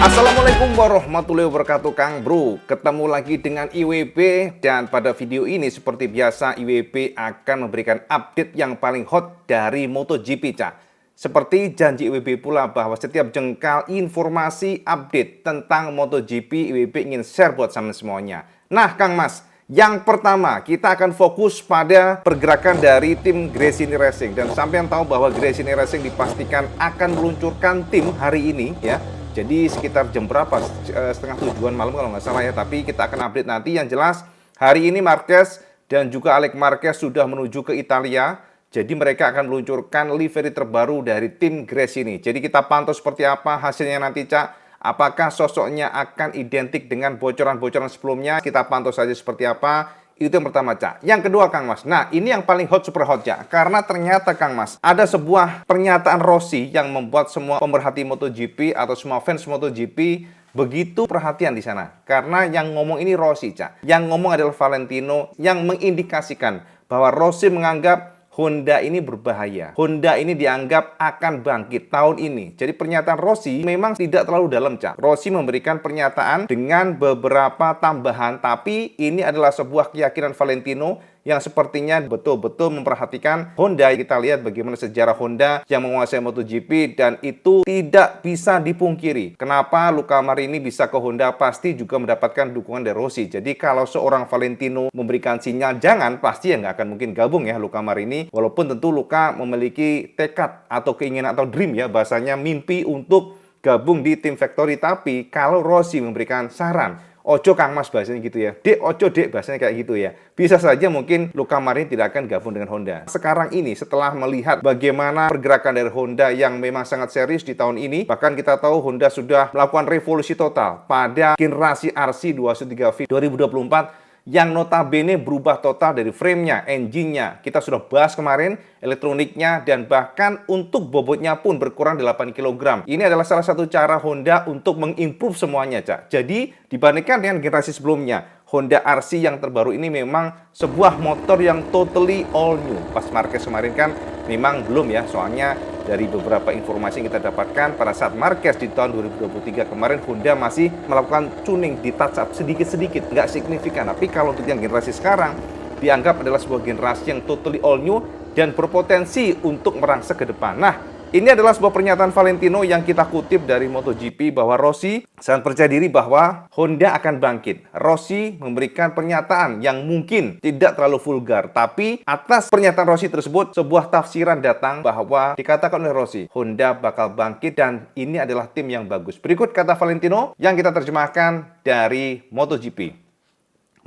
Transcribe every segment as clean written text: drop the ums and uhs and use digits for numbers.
Assalamualaikum warahmatullahi wabarakatuh Kang Bro. Ketemu lagi dengan IWB dan pada video ini seperti biasa IWB akan memberikan update yang paling hot dari MotoGP Cak. Seperti janji IWB pula bahwa setiap jengkal informasi update tentang MotoGP IWB ingin share buat sama semuanya. Nah Kang Mas, yang pertama kita akan fokus pada pergerakan dari tim Gresini Racing. Dan sampean tahu bahwa Gresini Racing dipastikan akan meluncurkan tim hari ini ya. Jadi sekitar jam berapa? Setengah tujuan malam kalau nggak salah ya. Tapi kita akan update nanti. Yang jelas hari ini Marquez dan juga Alex Marquez sudah menuju ke Italia. Jadi mereka akan meluncurkan livery terbaru dari tim Gresini. Jadi kita pantau seperti apa hasilnya nanti Cak. Apakah sosoknya akan identik dengan bocoran-bocoran sebelumnya? Kita pantau saja seperti apa. Itu yang pertama Cak. Yang kedua Kang Mas. Nah ini yang paling hot, super hot Cak. Karena ternyata Kang Mas ada sebuah pernyataan Rossi yang membuat semua pemerhati MotoGP atau semua fans MotoGP begitu perhatian di sana. Karena yang ngomong ini Rossi Cak. Yang ngomong adalah Valentino yang mengindikasikan bahwa Rossi menganggap Honda ini berbahaya. Honda ini dianggap akan bangkit tahun ini. Jadi pernyataan Rossi memang tidak terlalu dalam, Cak. Rossi memberikan pernyataan dengan beberapa tambahan, tapi ini adalah sebuah keyakinan Valentino yang sepertinya betul-betul memperhatikan Honda. Kita lihat bagaimana sejarah Honda yang menguasai MotoGP dan itu tidak bisa dipungkiri. Kenapa Luca Marini bisa ke Honda? Pasti juga mendapatkan dukungan dari Rossi. Jadi kalau seorang Valentino memberikan sinyal jangan, pasti ya nggak akan mungkin gabung ya Luca Marini. Walaupun tentu Luca memiliki tekad atau keinginan atau dream ya, bahasanya mimpi untuk gabung di tim Factory. Tapi kalau Rossi memberikan saran, ojo Kang Mas bahasanya gitu ya. Dek, ojo dek bahasanya kayak gitu ya. Bisa saja mungkin Luca Marini tidak akan gabung dengan Honda. Sekarang ini setelah melihat bagaimana pergerakan dari Honda yang memang sangat serius di tahun ini. Bahkan kita tahu Honda sudah melakukan revolusi total pada generasi RC213V 2024. Yang notabene berubah total dari frame-nya, engine-nya. Kita sudah bahas kemarin, elektroniknya, dan bahkan untuk bobotnya pun berkurang 8 kg. Ini adalah salah satu cara Honda untuk mengimprove semuanya, Cak. Jadi, dibandingkan dengan generasi sebelumnya, Honda RC yang terbaru ini memang sebuah motor yang totally all new. Pas Marquez kemarin kan memang belum ya, soalnya dari beberapa informasi yang kita dapatkan pada saat Marquez di tahun 2023 kemarin Honda masih melakukan tuning, di touch up sedikit-sedikit, nggak signifikan. Tapi kalau untuk yang generasi sekarang dianggap adalah sebuah generasi yang totally all new dan berpotensi untuk merangsek ke depan. Nah, ini adalah sebuah pernyataan Valentino yang kita kutip dari MotoGP bahwa Rossi sangat percaya diri bahwa Honda akan bangkit. Rossi memberikan pernyataan yang mungkin tidak terlalu vulgar, tapi atas pernyataan Rossi tersebut sebuah tafsiran datang bahwa dikatakan oleh Rossi, Honda bakal bangkit dan ini adalah tim yang bagus. Berikut kata Valentino yang kita terjemahkan dari MotoGP.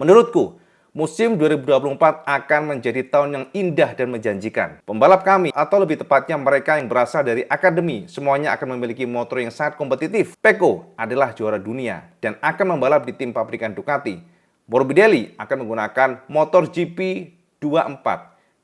Menurutku, musim 2024 akan menjadi tahun yang indah dan menjanjikan. Pembalap kami, atau lebih tepatnya mereka yang berasal dari akademi, semuanya akan memiliki motor yang sangat kompetitif. Pecco adalah juara dunia dan akan membalap di tim pabrikan Ducati. Morbidelli akan menggunakan motor GP24.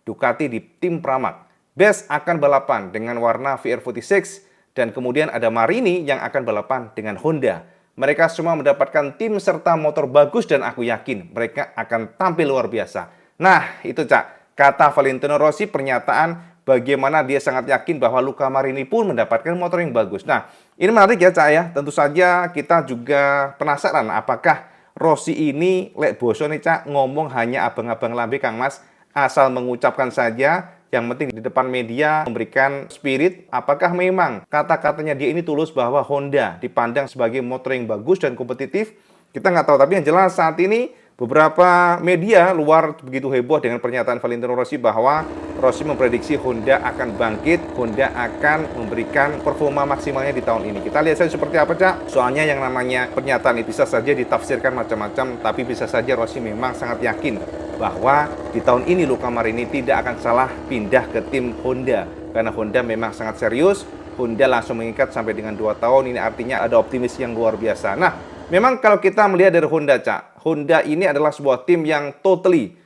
Ducati di tim Pramac. Best akan balapan dengan warna VR46 dan kemudian ada Marini yang akan balapan dengan Honda. Mereka semua mendapatkan tim serta motor bagus dan aku yakin mereka akan tampil luar biasa. Nah, itu Cak, kata Valentino Rossi pernyataan bagaimana dia sangat yakin bahwa Luca Marini pun mendapatkan motor yang bagus. Nah, ini menarik ya Cak ya. Tentu saja kita juga penasaran apakah Rossi ini lek boso nih Cak ngomong hanya abang-abang lambe Kang Mas asal mengucapkan saja. Yang penting di depan media memberikan spirit, apakah memang kata-katanya dia ini tulus bahwa Honda dipandang sebagai motor yang bagus dan kompetitif? Kita nggak tahu, tapi yang jelas saat ini beberapa media luar begitu heboh dengan pernyataan Valentino Rossi bahwa Rossi memprediksi Honda akan bangkit, Honda akan memberikan performa maksimalnya di tahun ini. Kita lihat saja seperti apa Cak, soalnya yang namanya pernyataan ini bisa saja ditafsirkan macam-macam, tapi bisa saja Rossi memang sangat yakin bahwa di tahun ini Luca Marini tidak akan salah pindah ke tim Honda karena Honda memang sangat serius. Honda langsung mengikat sampai dengan 2 tahun. Ini artinya ada optimis yang luar biasa. Nah, memang kalau kita melihat dari Honda Cak, Honda ini adalah sebuah tim yang totally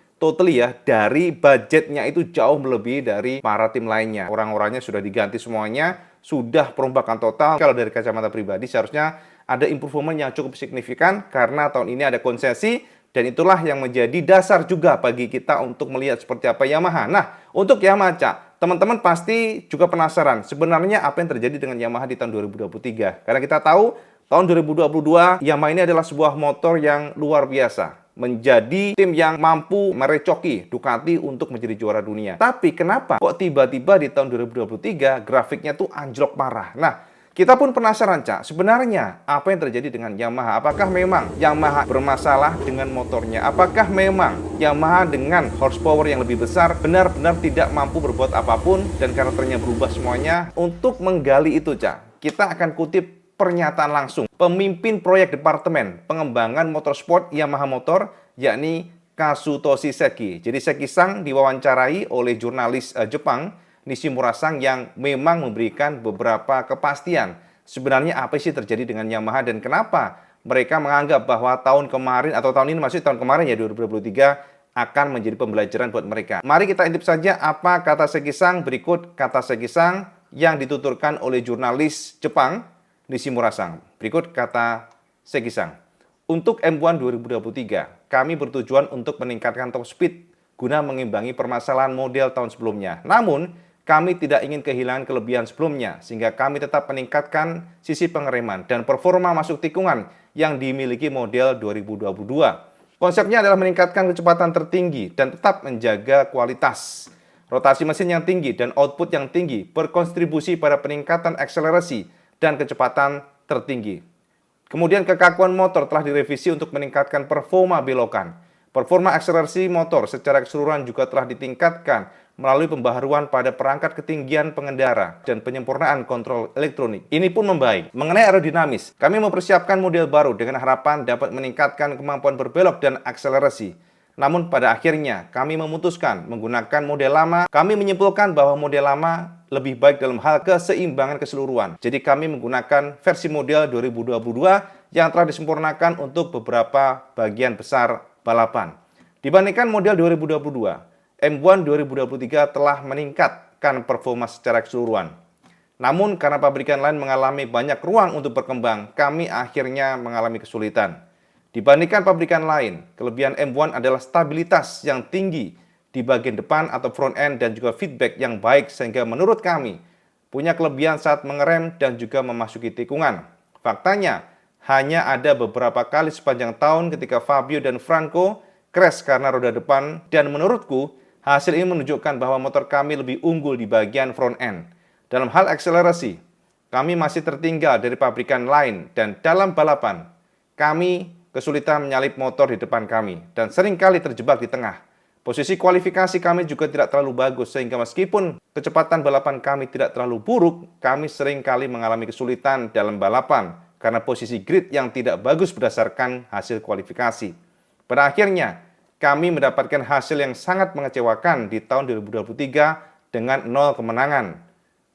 ya, dari budgetnya itu jauh melebihi dari para tim lainnya. Orang-orangnya sudah diganti semuanya, sudah perombakan total. Kalau dari kacamata pribadi seharusnya ada improvement yang cukup signifikan karena tahun ini ada konsesi. Dan itulah yang menjadi dasar juga bagi kita untuk melihat seperti apa Yamaha. Nah, untuk Yamaha, Cak, teman-teman pasti juga penasaran sebenarnya apa yang terjadi dengan Yamaha di tahun 2023. Karena kita tahu Tahun 2022, Yamaha ini adalah sebuah motor yang luar biasa. Menjadi tim yang mampu merecoki Ducati untuk menjadi juara dunia. Tapi kenapa kok tiba-tiba di tahun 2023 grafiknya tuh anjlok parah? Nah, kita pun penasaran, Cak. Sebenarnya apa yang terjadi dengan Yamaha? Apakah memang Yamaha bermasalah dengan motornya? Apakah memang Yamaha dengan horsepower yang lebih besar benar-benar tidak mampu berbuat apapun dan karakternya berubah semuanya? Untuk menggali itu, Cak, kita akan kutip pernyataan langsung pemimpin proyek departemen pengembangan motorsport Yamaha Motor, yakni Kazutoshi Seki. Jadi Seki-san diwawancarai oleh jurnalis Jepang Nishimura-san yang memang memberikan beberapa kepastian sebenarnya apa sih terjadi dengan Yamaha dan kenapa mereka menganggap bahwa tahun kemarin atau tahun ini, maksudnya tahun kemarin ya 2023, akan menjadi pembelajaran buat mereka. Mari kita intip saja apa kata Seki-san. Berikut kata Seki-san yang dituturkan oleh jurnalis Jepang Nishimura-san. Berikut kata Seki-san. Untuk M1 2023, kami bertujuan untuk meningkatkan top speed guna mengimbangi permasalahan model tahun sebelumnya. Namun, kami tidak ingin kehilangan kelebihan sebelumnya, sehingga kami tetap meningkatkan sisi pengereman dan performa masuk tikungan yang dimiliki model 2022. Konsepnya adalah meningkatkan kecepatan tertinggi dan tetap menjaga kualitas. Rotasi mesin yang tinggi dan output yang tinggi berkontribusi pada peningkatan akselerasi dan kecepatan tertinggi. Kemudian kekakuan motor telah direvisi untuk meningkatkan performa belokan. Performa akselerasi motor secara keseluruhan juga telah ditingkatkan melalui pembaharuan pada perangkat ketinggian pengendara dan penyempurnaan kontrol elektronik. Ini pun membaik. Mengenai aerodinamis, kami mempersiapkan model baru dengan harapan dapat meningkatkan kemampuan berbelok dan akselerasi. Namun pada akhirnya kami memutuskan menggunakan model lama. Kami menyimpulkan bahwa model lama lebih baik dalam hal keseimbangan keseluruhan. Jadi kami menggunakan versi model 2022 yang telah disempurnakan untuk beberapa bagian besar balapan. Dibandingkan model 2022, M1 2023 telah meningkatkan performa secara keseluruhan. Namun karena pabrikan lain mengalami banyak ruang untuk berkembang, kami akhirnya mengalami kesulitan. Dibandingkan pabrikan lain, kelebihan M1 adalah stabilitas yang tinggi di bagian depan atau front end dan juga feedback yang baik sehingga menurut kami punya kelebihan saat mengerem dan juga memasuki tikungan. Faktanya, hanya ada beberapa kali sepanjang tahun ketika Fabio dan Franco crash karena roda depan dan menurutku hasil ini menunjukkan bahwa motor kami lebih unggul di bagian front end. Dalam hal akselerasi, kami masih tertinggal dari pabrikan lain dan dalam balapan, kami kesulitan menyalip motor di depan kami dan seringkali terjebak di tengah. Posisi kualifikasi kami juga tidak terlalu bagus sehingga meskipun kecepatan balapan kami tidak terlalu buruk, kami seringkali mengalami kesulitan dalam balapan karena posisi grid yang tidak bagus berdasarkan hasil kualifikasi. Pada akhirnya, kami mendapatkan hasil yang sangat mengecewakan di tahun 2023 dengan 0 kemenangan.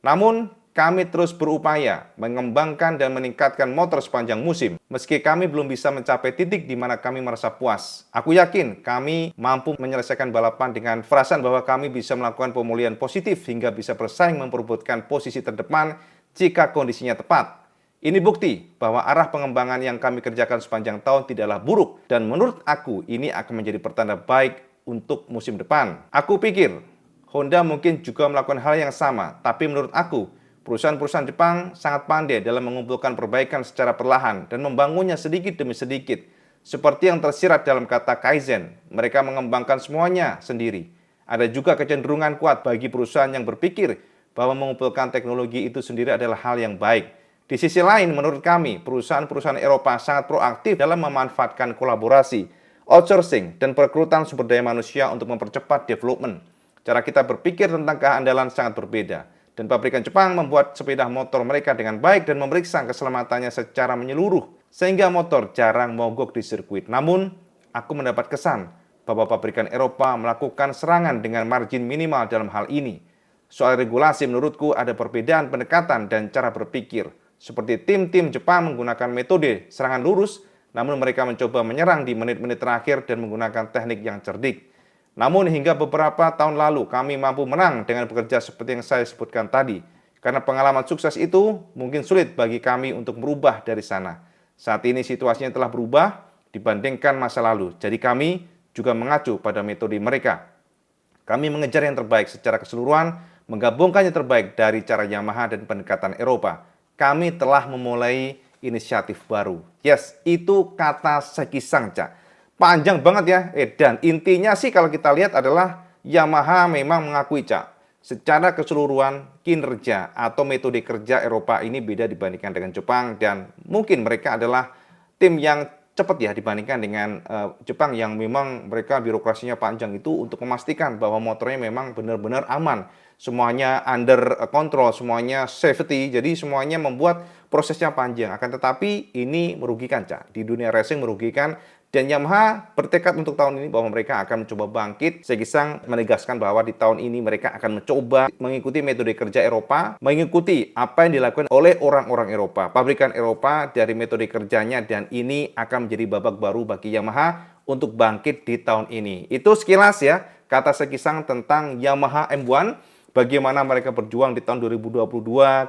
Namun, kami terus berupaya mengembangkan dan meningkatkan motor sepanjang musim. Meski kami belum bisa mencapai titik di mana kami merasa puas. Aku yakin kami mampu menyelesaikan balapan dengan perasaan bahwa kami bisa melakukan pemulihan positif hingga bisa bersaing memperebutkan posisi terdepan jika kondisinya tepat. Ini bukti bahwa arah pengembangan yang kami kerjakan sepanjang tahun tidaklah buruk. Dan menurut aku ini akan menjadi pertanda baik untuk musim depan. Aku pikir Honda mungkin juga melakukan hal yang sama. Tapi menurut aku, perusahaan-perusahaan Jepang sangat pandai dalam mengumpulkan perbaikan secara perlahan dan membangunnya sedikit demi sedikit. Seperti yang tersirat dalam kata Kaizen, mereka mengembangkan semuanya sendiri. Ada juga kecenderungan kuat bagi perusahaan yang berpikir bahwa mengumpulkan teknologi itu sendiri adalah hal yang baik. Di sisi lain, menurut kami, perusahaan-perusahaan Eropa sangat proaktif dalam memanfaatkan kolaborasi, outsourcing, dan perekrutan sumber daya manusia untuk mempercepat development. Cara kita berpikir tentang kehandalan sangat berbeda. Dan pabrikan Jepang membuat sepeda motor mereka dengan baik dan memeriksa keselamatannya secara menyeluruh, sehingga motor jarang mogok di sirkuit. Namun, aku mendapat kesan bahwa pabrikan Eropa melakukan serangan dengan margin minimal dalam hal ini. Soal regulasi menurutku ada perbedaan pendekatan dan cara berpikir. Seperti tim-tim Jepang menggunakan metode serangan lurus, namun mereka mencoba menyerang di menit-menit terakhir dan menggunakan teknik yang cerdik. Namun hingga beberapa tahun lalu kami mampu menang dengan bekerja seperti yang saya sebutkan tadi. Karena pengalaman sukses itu mungkin sulit bagi kami untuk merubah dari sana. Saat ini situasinya telah berubah dibandingkan masa lalu. Jadi kami juga mengacu pada metode mereka. Kami mengejar yang terbaik secara keseluruhan, menggabungkan yang terbaik dari cara Yamaha dan pendekatan Eropa. Kami telah memulai inisiatif baru. Yes, itu kata Sekisang, Cak. Panjang banget ya. Dan intinya sih kalau kita lihat adalah Yamaha memang mengakui, Cak, secara keseluruhan kinerja atau metode kerja Eropa ini beda dibandingkan dengan Jepang, dan mungkin mereka adalah tim yang cepat ya dibandingkan dengan Jepang yang memang mereka birokrasinya panjang itu untuk memastikan bahwa motornya memang benar-benar aman. Semuanya under control, semuanya safety, jadi semuanya membuat prosesnya panjang. Akan tetapi ini merugikan, Cak. Di dunia racing merugikan, dan Yamaha bertekad untuk tahun ini bahwa mereka akan mencoba bangkit. Sekisang menegaskan bahwa di tahun ini mereka akan mencoba mengikuti metode kerja Eropa, mengikuti apa yang dilakukan oleh orang-orang Eropa, pabrikan Eropa dari metode kerjanya, dan ini akan menjadi babak baru bagi Yamaha untuk bangkit di tahun ini. Itu sekilas ya kata Sekisang tentang Yamaha M1. Bagaimana mereka berjuang di tahun 2022,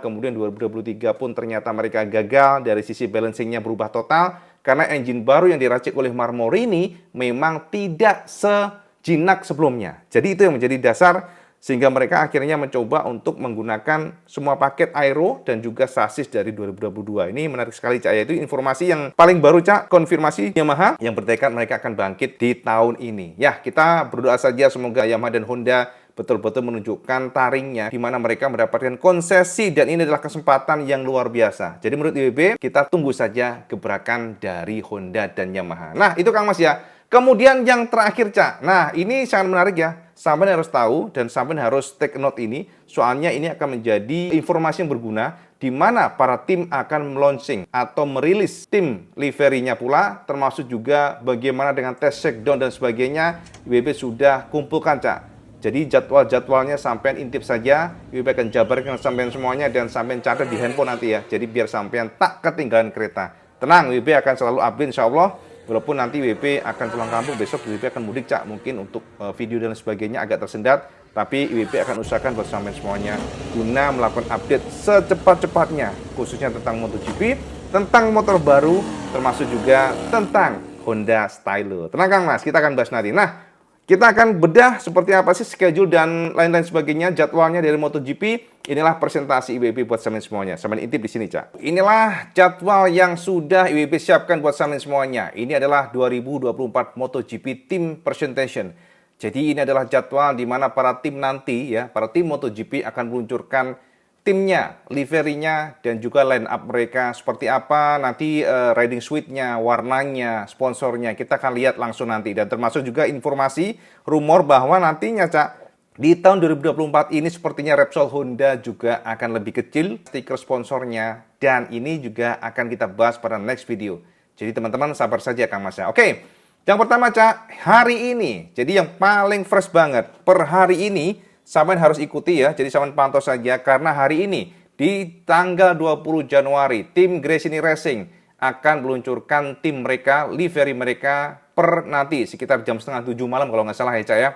kemudian 2023 pun ternyata mereka gagal dari sisi balancingnya berubah total, karena engine baru yang diracik oleh Marmorini memang tidak sejinak sebelumnya. Jadi itu yang menjadi dasar sehingga mereka akhirnya mencoba untuk menggunakan semua paket aero dan juga sasis dari 2022. Ini menarik sekali, Cak. Itu informasi yang paling baru, Cak, konfirmasi Yamaha yang bertekad mereka akan bangkit di tahun ini. Ya, kita berdoa saja semoga Yamaha dan Honda betul-betul menunjukkan taringnya di mana mereka mendapatkan konsesi, dan ini adalah kesempatan yang luar biasa. Jadi menurut IWB, kita tunggu saja gebrakan dari Honda dan Yamaha. Nah, itu Kang Mas ya. Kemudian yang terakhir, Cak. Nah, ini sangat menarik ya. Sampai harus tahu dan sampai harus take note ini. Soalnya ini akan menjadi informasi yang berguna di mana para tim akan launching atau merilis tim liverinya pula, termasuk juga bagaimana dengan tes shakedown dan sebagainya. IWB sudah kumpulkan, Cak. Jadi jadwal-jadwalnya sampean intip saja, IWB akan jabarkan sampean semuanya dan sampean catat di handphone nanti ya. Jadi biar sampean tak ketinggalan kereta. Tenang, IWB akan selalu update insya Allah. Walaupun nanti IWB akan pulang kampung, besok IWB akan mudik, Cak. Mungkin untuk video dan sebagainya agak tersendat. Tapi IWB akan usahakan buat sampean semuanya guna melakukan update secepat-cepatnya. Khususnya tentang MotoGP, tentang motor baru, termasuk juga tentang Honda Stylo. Tenang Kang Mas, kita akan bahas nanti. Nah, kita akan bedah seperti apa sih schedule dan lain-lain sebagainya, jadwalnya dari MotoGP. Inilah presentasi IWB buat sampean semuanya. Sampean intip di sini, Cak. Inilah jadwal yang sudah IWB siapkan buat sampean semuanya. Ini adalah 2024 MotoGP Team Presentation. Jadi ini adalah jadwal di mana para tim nanti ya, para tim MotoGP akan meluncurkan timnya, liverinya, dan juga line up mereka seperti apa, nanti riding suite-nya, warnanya, sponsornya, kita akan lihat langsung nanti. Dan termasuk juga informasi, rumor bahwa nantinya, Cak, di tahun 2024 ini sepertinya Repsol Honda juga akan lebih kecil stiker sponsornya, dan ini juga akan kita bahas pada next video. Jadi teman-teman sabar saja Kang Mas ya. Oke, yang pertama, Cak, hari ini, jadi yang paling fresh banget, per hari ini, sampean harus ikuti ya, jadi sampean pantau saja karena hari ini di tanggal 20 Januari tim Gresini Racing akan meluncurkan tim mereka, livery mereka per nanti sekitar jam setengah 7 malam kalau nggak salah ya, Cak ya.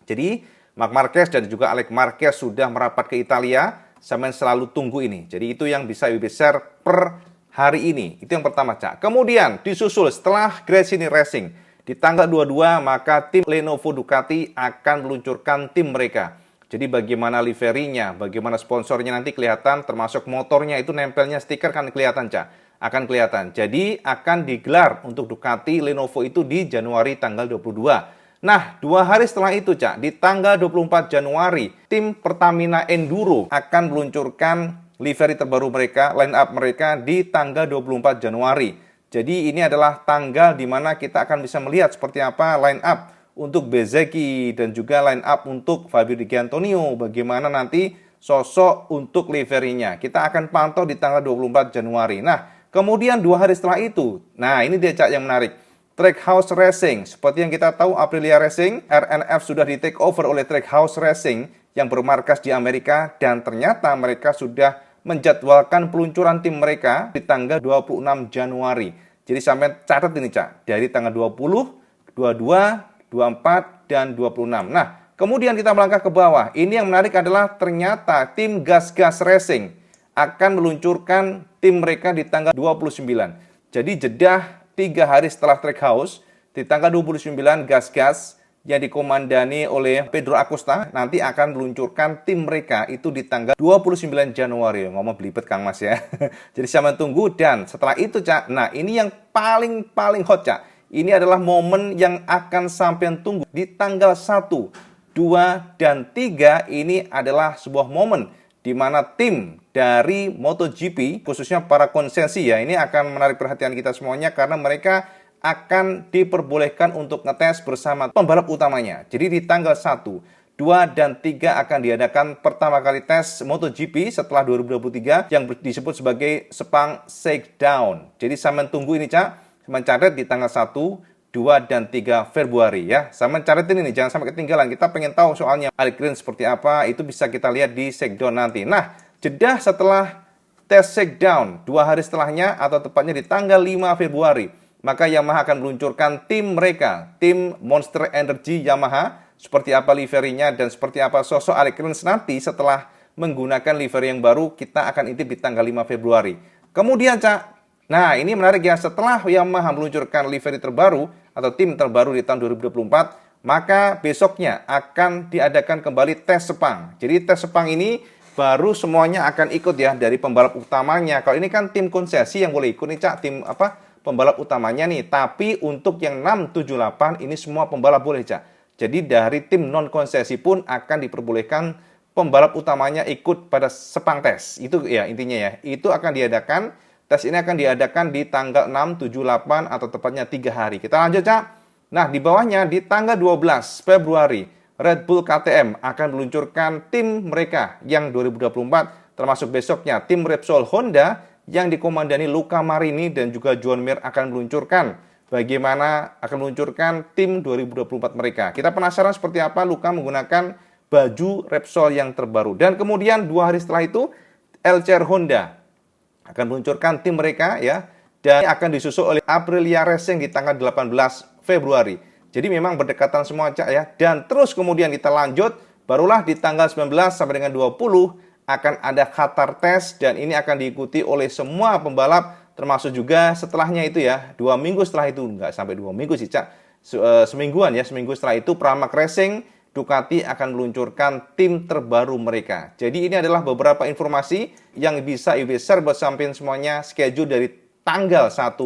Jadi Marc Marquez dan juga Alex Marquez sudah merapat ke Italia, sampean selalu tunggu ini. Jadi itu yang bisa IWB share per hari ini. Itu yang pertama, Cak. Kemudian disusul setelah Gresini Racing di tanggal 22, maka tim Lenovo Ducati akan meluncurkan tim mereka. Jadi bagaimana liverinya, bagaimana sponsornya nanti kelihatan, termasuk motornya itu nempelnya stiker kan kelihatan, Cak. Akan kelihatan. Jadi akan digelar untuk Ducati Lenovo itu di Januari tanggal 22. Nah, 2 hari setelah itu, Cak, di tanggal 24 Januari, tim Pertamina Enduro akan meluncurkan livery terbaru mereka, line up mereka di tanggal 24 Januari. Jadi ini adalah tanggal di mana kita akan bisa melihat seperti apa line up untuk Bezzecchi dan juga line up untuk Fabio Di Giannantonio. Bagaimana nanti sosok untuk liverinya. Kita akan pantau di tanggal 24 Januari. Nah, kemudian 2 hari setelah itu, nah ini dia, Cak, yang menarik. Trackhouse Racing, seperti yang kita tahu Aprilia Racing, RNF sudah di take over oleh Trackhouse Racing yang bermarkas di Amerika, dan ternyata mereka sudah menjadwalkan peluncuran tim mereka di tanggal 26 Januari. Jadi sampai catat ini, Cak, dari tanggal 20, 22, 24, dan 26. Nah, kemudian kita melangkah ke bawah. Ini yang menarik adalah ternyata tim Gas-Gas Racing akan meluncurkan tim mereka di tanggal 29. Jadi jedah 3 hari setelah Trackhouse, di tanggal 29 Gas-Gas yang dikomandani oleh Pedro Acosta nanti akan meluncurkan tim mereka itu di tanggal 29 Januari. Ngomong belibet Kang Mas ya. Jadi sampai tunggu, dan setelah itu Cak, nah ini yang paling hot Cak. Ini adalah momen yang akan sampean tunggu di tanggal 1, 2, dan 3. Ini adalah sebuah momen di mana tim dari MotoGP, khususnya para konsesi ya, ini akan menarik perhatian kita semuanya karena mereka akan diperbolehkan untuk ngetes bersama pembalap utamanya. Jadi di tanggal 1, 2, dan 3 akan diadakan pertama kali tes MotoGP setelah 2023 yang disebut sebagai Sepang Shakedown. Jadi saya tunggu ini Cak, mencatat di tanggal 1, 2, dan 3 Februari ya. Saya mencatat ini jangan sampai ketinggalan. Kita pengen tahu soalnya Alex Rins seperti apa, itu bisa kita lihat di Shakedown nanti. Nah, jeda setelah tes Shakedown 2 hari setelahnya atau tepatnya di tanggal 5 Februari, maka Yamaha akan meluncurkan tim mereka, tim Monster Energy Yamaha. Seperti apa liverinya dan seperti apa sosok Alex Rins nanti setelah menggunakan livery yang baru, kita akan intip di tanggal 5 Februari. Kemudian Cak, nah ini menarik ya, setelah Yamaha meluncurkan livery terbaru atau tim terbaru di tahun 2024, maka besoknya akan diadakan kembali tes Sepang. Jadi tes Sepang ini baru semuanya akan ikut ya, dari pembalap utamanya. Kalau ini kan tim konsesi yang boleh ikut nih Cak, tim pembalap utamanya nih. Tapi untuk yang 6, 7, 8 ini semua pembalap boleh Cak. Jadi dari tim non konsesi pun akan diperbolehkan pembalap utamanya ikut pada Sepang tes. Itu ya intinya ya. Itu akan diadakan, tes ini akan diadakan di tanggal 6, 7, 8 atau tepatnya 3 hari. Kita lanjut Cak. Nah di bawahnya di tanggal 12 Februari Red Bull KTM akan meluncurkan tim mereka yang 2024, termasuk besoknya tim Repsol Honda yang dikomandani Luca Marini dan juga Joan Mir akan meluncurkan bagaimana akan meluncurkan tim 2024 mereka. Kita penasaran seperti apa Luca menggunakan baju Repsol yang terbaru. Dan kemudian 2 hari setelah itu LCR Honda akan meluncurkan tim mereka ya, dan akan disusul oleh Aprilia Racing di tanggal 18 Februari. Jadi memang berdekatan semua Cak ya. Dan terus kemudian kita lanjut, barulah di tanggal 19 sampai dengan 20 akan ada Qatar Test, dan ini akan diikuti oleh semua pembalap, termasuk juga setelahnya itu ya, 2 minggu setelah itu, nggak sampai 2 minggu sih Cak, semingguan ya, seminggu setelah itu Pramac Racing Ducati akan meluncurkan tim terbaru mereka. Jadi ini adalah beberapa informasi yang bisa IW share buat sampean semuanya, schedule dari tanggal 1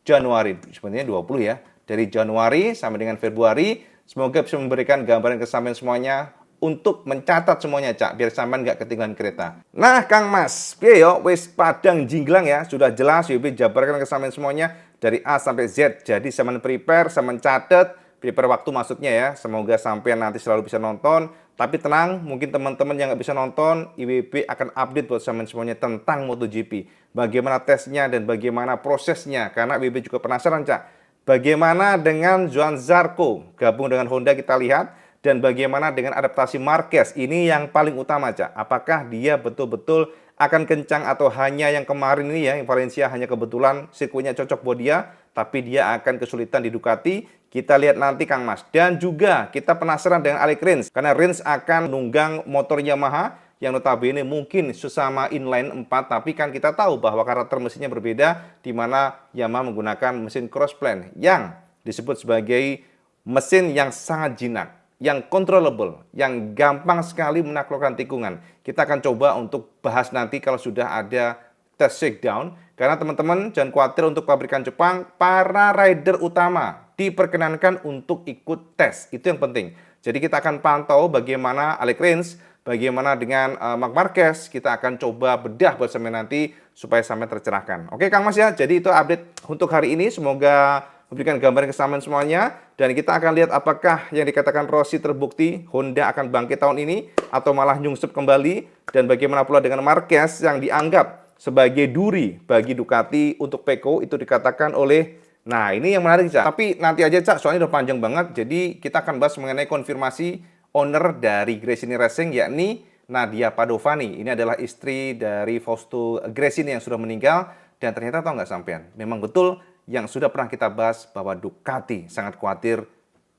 Januari, sebenarnya 20 ya, dari Januari sampai dengan Februari. Semoga bisa memberikan gambaran ke sampean semuanya untuk mencatat semuanya Cak, biar sampean nggak ketinggalan kereta. Nah Kang Mas, piye yo wis padang jinglang ya, sudah jelas IW jabarkan ke sampean semuanya dari A sampai Z. Jadi sampean prepare, sampean catat, prepare waktu maksudnya ya. Semoga sampean nanti selalu bisa nonton. Tapi tenang, mungkin teman-teman yang nggak bisa nonton, IWB akan update buat sampean semuanya tentang MotoGP. Bagaimana tesnya dan bagaimana prosesnya. Karena IWB juga penasaran Cak, bagaimana dengan Johann Zarco gabung dengan Honda, kita lihat. Dan bagaimana dengan adaptasi Marquez, ini yang paling utama Cak. Apakah dia betul-betul akan kencang atau hanya yang kemarin ini ya, yang Valencia hanya kebetulan sirkuitnya cocok buat dia, tapi dia akan kesulitan di Ducati. Kita lihat nanti Kang Mas. Dan juga kita penasaran dengan Alex Rins, karena Rins akan nunggang motor Yamaha yang notabene mungkin sesama inline 4, tapi kan kita tahu bahwa karakter mesinnya berbeda, di mana Yamaha menggunakan mesin crossplane yang disebut sebagai mesin yang sangat jinak, yang controllable, yang gampang sekali menaklukkan tikungan. Kita akan coba untuk bahas nanti kalau sudah ada tes shakedown. Karena teman-teman jangan khawatir, untuk pabrikan Jepang, para rider utama diperkenankan untuk ikut tes. Itu yang penting. Jadi kita akan pantau bagaimana Alex Rins, bagaimana dengan Marc Marquez. Kita akan coba bedah buat sampai nanti supaya sampai tercerahkan. Oke Kang Mas ya, jadi itu update untuk hari ini. Semoga memberikan gambaran kesamaan semuanya, dan kita akan lihat apakah yang dikatakan Rossi terbukti, Honda akan bangkit tahun ini atau malah nyungsep kembali, dan bagaimana pula dengan Marquez yang dianggap sebagai duri bagi Ducati untuk Pecco, itu dikatakan oleh, nah ini yang menarik Cak. Tapi nanti aja Cak, soalnya udah panjang banget. Jadi kita akan bahas mengenai konfirmasi owner dari Gresini Racing, yakni Nadia Padovani. Ini adalah istri dari Fausto Gresini yang sudah meninggal, dan ternyata tahu nggak sampean, memang betul yang sudah pernah kita bahas bahwa Ducati sangat khawatir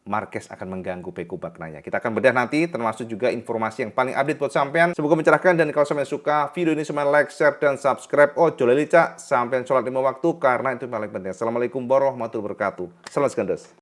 Marquez akan mengganggu Pecco Bagnaia. Kita akan bedah nanti, termasuk juga informasi yang paling update buat sampean. Semoga mencerahkan, dan kalau sampean suka video ini, semua like, share, dan subscribe. Oh, jolali Cak, sampean sholat 5 waktu, karena itu paling penting. Assalamualaikum warahmatullahi wabarakatuh. Salam sekandas.